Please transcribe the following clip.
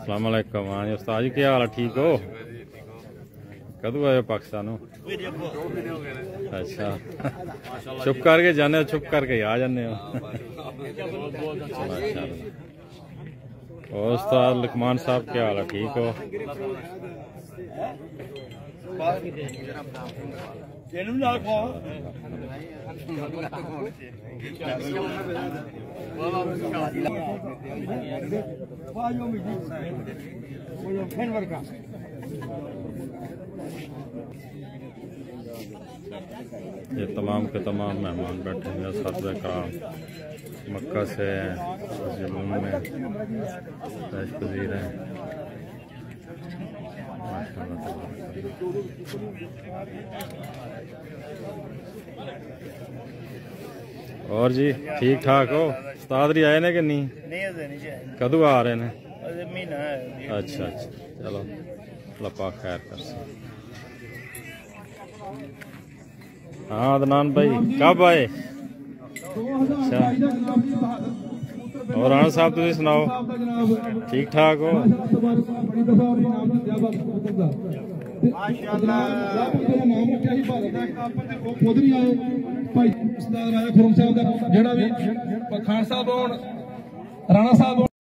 अस्सलाम वालेकुम। हाँ जी उस्ताद जी क्या हाल है, ठीक हो? कदों आए पाकिस्तान? अच्छा चुप करके जाने हो, चुप करके आ जाने हो। और उस्ताद लुकमान साहब क्या हाल है, ठीक हो? ये तमाम के तमाम मेहमान बैठे हैं साथी कराम मक्का से हैं, जुलूम में पजीर हैं। और जी ठीक ठाक हो? उस्ताद जी आए ने कि नहीं? कदों आ रहे हैं? अच्छा अच्छा चलो लपा खैर कर। हाँ अदनान भाई कब आए? अच्छा और राणा साहब तुम सुनाओ ठीक ठाक हो? राणा साहब